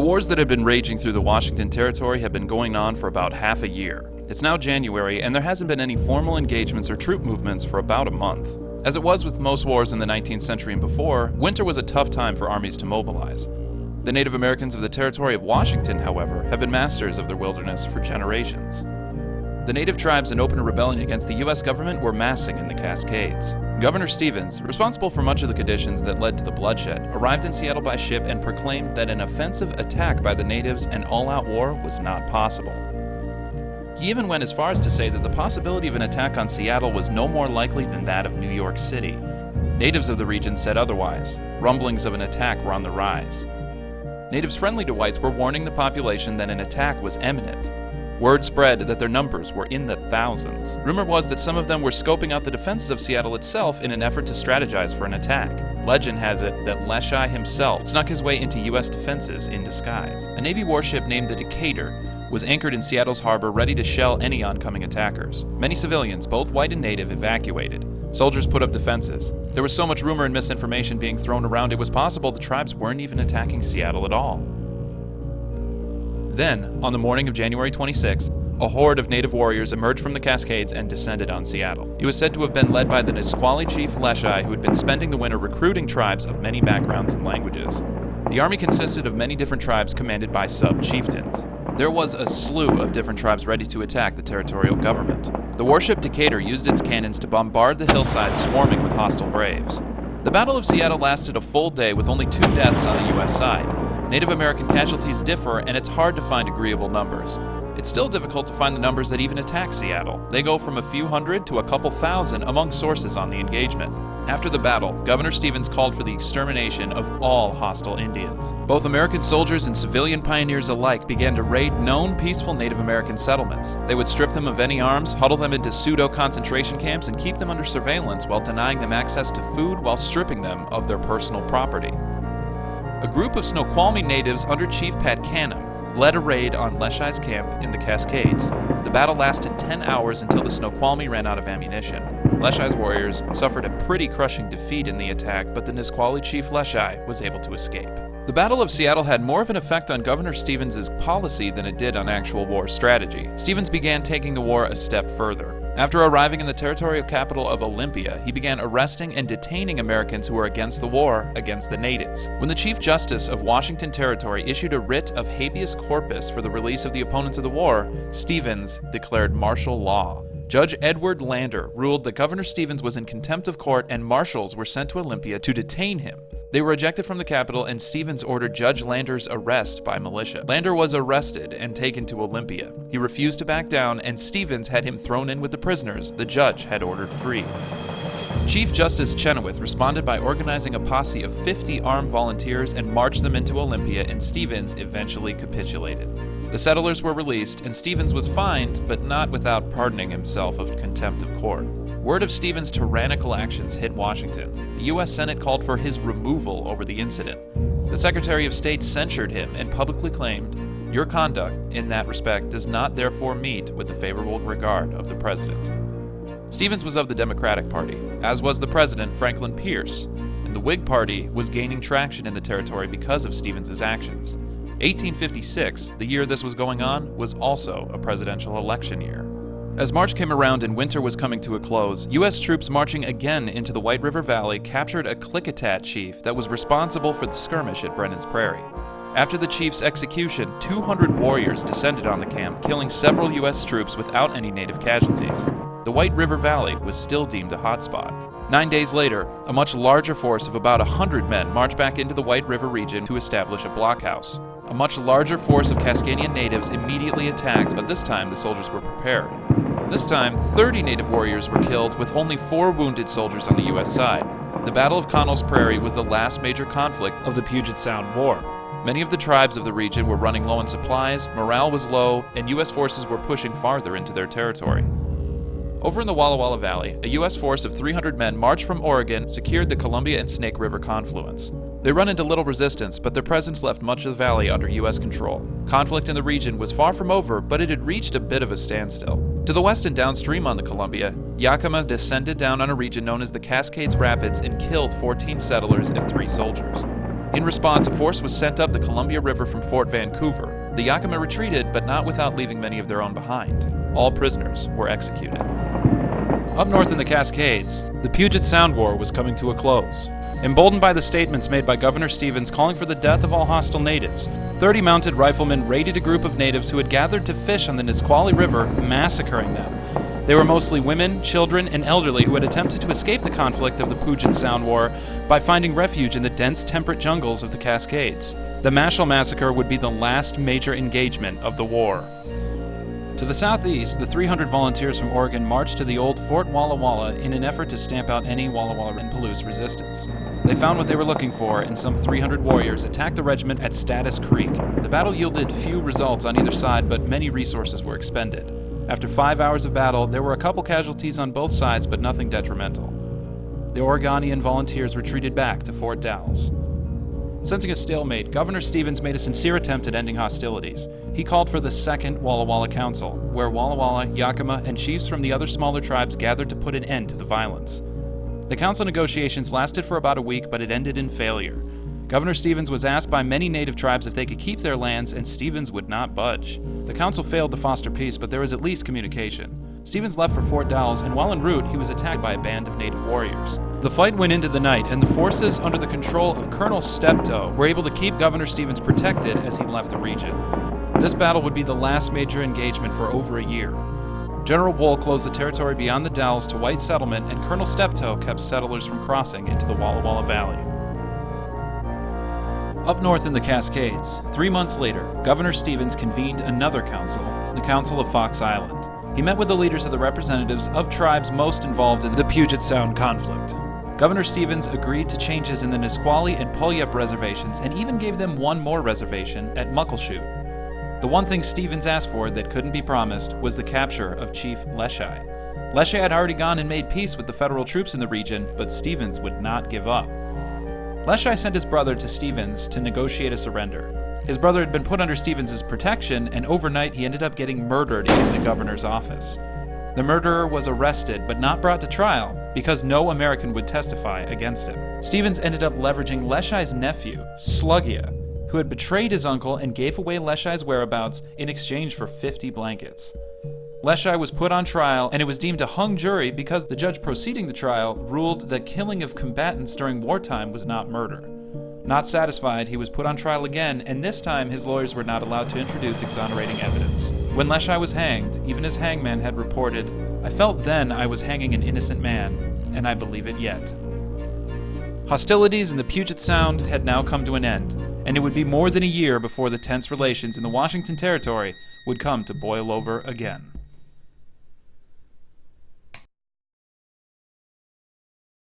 wars that had been raging through the Washington Territory had been going on for about half a year. It's now January, and there hasn't been any formal engagements or troop movements for about a month. As it was with most wars in the 19th century and before, winter was a tough time for armies to mobilize. The Native Americans of the Territory of Washington, however, have been masters of their wilderness for generations. The native tribes in open rebellion against the U.S. government were massing in the Cascades. Governor Stevens, responsible for much of the conditions that led to the bloodshed, arrived in Seattle by ship and proclaimed that an offensive attack by the natives and all-out war was not possible. He even went as far as to say that the possibility of an attack on Seattle was no more likely than that of New York City. Natives of the region said otherwise. Rumblings of an attack were on the rise. Natives friendly to whites were warning the population that an attack was imminent. Word spread that their numbers were in the thousands. Rumor was that some of them were scoping out the defenses of Seattle itself in an effort to strategize for an attack. Legend has it that Leschi himself snuck his way into U.S. defenses in disguise. A Navy warship named the Decatur was anchored in Seattle's harbor ready to shell any oncoming attackers. Many civilians, both white and native, evacuated. Soldiers put up defenses. There was so much rumor and misinformation being thrown around it was possible the tribes weren't even attacking Seattle at all. Then, on the morning of January 26th, a horde of native warriors emerged from the Cascades and descended on Seattle. It was said to have been led by the Nisqually chief Leschi, who had been spending the winter recruiting tribes of many backgrounds and languages. The army consisted of many different tribes commanded by sub-chieftains. There was a slew of different tribes ready to attack the territorial government. The warship Decatur used its cannons to bombard the hillsides swarming with hostile braves. The Battle of Seattle lasted a full day with only 2 deaths on the U.S. side. Native American casualties differ, and it's hard to find agreeable numbers. It's still difficult to find the numbers that even attack Seattle. They go from a few hundred to a couple thousand among sources on the engagement. After the battle, Governor Stevens called for the extermination of all hostile Indians. Both American soldiers and civilian pioneers alike began to raid known peaceful Native American settlements. They would strip them of any arms, huddle them into pseudo-concentration camps, and keep them under surveillance while denying them access to food while stripping them of their personal property. A group of Snoqualmie natives under Chief Pat Canham led a raid on Leschi's camp in the Cascades. The battle lasted 10 hours until the Snoqualmie ran out of ammunition. Leschi's warriors suffered a pretty crushing defeat in the attack, but the Nisqually chief Leschi was able to escape. The Battle of Seattle had more of an effect on Governor Stevens' policy than it did on actual war strategy. Stevens began taking the war a step further. After arriving in the territorial capital of Olympia, he began arresting and detaining Americans who were against the war against the natives. When the Chief Justice of Washington Territory issued a writ of habeas corpus for the release of the opponents of the war, Stevens declared martial law. Judge Edward Lander ruled that Governor Stevens was in contempt of court and marshals were sent to Olympia to detain him. They were ejected from the capital and Stevens ordered Judge Lander's arrest by militia. Lander was arrested and taken to Olympia. He refused to back down and Stevens had him thrown in with the prisoners the judge had ordered free. Chief Justice Chenoweth responded by organizing a posse of 50 armed volunteers and marched them into Olympia, and Stevens eventually capitulated. The settlers were released and Stevens was fined, but not without pardoning himself of contempt of court. Word of Stevens' tyrannical actions hit Washington. The U.S. Senate called for his removal over the incident. The Secretary of State censured him and publicly claimed, "Your conduct in that respect does not therefore meet with the favorable regard of the President." Stevens was of the Democratic Party, as was the President, Franklin Pierce, and the Whig Party was gaining traction in the territory because of Stevens' actions. 1856, the year this was going on, was also a presidential election year. As March came around and winter was coming to a close, U.S. troops marching again into the White River Valley captured a Klickitat chief that was responsible for the skirmish at Brennan's Prairie. After the chief's execution, 200 warriors descended on the camp, killing several U.S. troops without any native casualties. The White River Valley was still deemed a hotspot. 9 days later, a much larger force of about 100 men marched back into the White River region to establish a blockhouse. A much larger force of Cascadian natives immediately attacked, but this time the soldiers were prepared. This time, 30 native warriors were killed, with only 4 wounded soldiers on the U.S. side. The Battle of Connell's Prairie was the last major conflict of the Puget Sound War. Many of the tribes of the region were running low on supplies, morale was low, and U.S. forces were pushing farther into their territory. Over in the Walla Walla Valley, a U.S. force of 300 men marched from Oregon, secured the Columbia and Snake River confluence. They run into little resistance, but their presence left much of the valley under U.S. control. Conflict in the region was far from over, but it had reached a bit of a standstill. To the west and downstream on the Columbia, Yakima descended down on a region known as the Cascades Rapids and killed 14 settlers and 3 soldiers. In response, a force was sent up the Columbia River from Fort Vancouver. The Yakima retreated, but not without leaving many of their own behind. All prisoners were executed. Up north in the Cascades, the Puget Sound War was coming to a close. Emboldened by the statements made by Governor Stevens calling for the death of all hostile natives, 30 mounted riflemen raided a group of natives who had gathered to fish on the Nisqually River, massacring them. They were mostly women, children, and elderly who had attempted to escape the conflict of the Puget Sound War by finding refuge in the dense temperate jungles of the Cascades. The Mashal Massacre would be the last major engagement of the war. To the southeast, the 300 volunteers from Oregon marched to the old Fort Walla Walla in an effort to stamp out any Walla Walla and Palouse resistance. They found what they were looking for, and some 300 warriors attacked the regiment at Status Creek. The battle yielded few results on either side, but many resources were expended. After 5 hours of battle, there were a couple casualties on both sides, but nothing detrimental. The Oregonian volunteers retreated back to Fort Dalles. Sensing a stalemate, Governor Stevens made a sincere attempt at ending hostilities. He called for the Second Walla Walla Council, where Walla Walla, Yakima, and chiefs from the other smaller tribes gathered to put an end to the violence. The council negotiations lasted for about a week, but it ended in failure. Governor Stevens was asked by many native tribes if they could keep their lands, and Stevens would not budge. The council failed to foster peace, but there was at least communication. Stevens left for Fort Dalles, and while en route, he was attacked by a band of native warriors. The fight went into the night, and the forces under the control of Colonel Steptoe were able to keep Governor Stevens protected as he left the region. This battle would be the last major engagement for over a year. General Wool closed the territory beyond the Dalles to white settlement, and Colonel Steptoe kept settlers from crossing into the Walla Walla Valley. Up north in the Cascades, 3 months later, Governor Stevens convened another council, the Council of Fox Island. He met with the leaders of the representatives of tribes most involved in the Puget Sound conflict. Governor Stevens agreed to changes in the Nisqually and Puyallup reservations and even gave them one more reservation at Muckleshoot. The one thing Stevens asked for that couldn't be promised was the capture of Chief Leschi. Leschi had already gone and made peace with the federal troops in the region, but Stevens would not give up. Leschi sent his brother to Stevens to negotiate a surrender. His brother had been put under Stevens' protection, and overnight he ended up getting murdered in the governor's office. The murderer was arrested, but not brought to trial, because no American would testify against him. Stevens ended up leveraging Leschi's nephew, Sluggia, who had betrayed his uncle and gave away Leschi's whereabouts in exchange for 50 blankets. Leschi was put on trial, and it was deemed a hung jury because the judge proceeding the trial ruled that killing of combatants during wartime was not murder. Not satisfied, he was put on trial again, and this time his lawyers were not allowed to introduce exonerating evidence. When Leschi was hanged, even his hangman had reported, "I felt then I was hanging an innocent man, and I believe it yet." Hostilities in the Puget Sound had now come to an end, and it would be more than a year before the tense relations in the Washington Territory would come to boil over again.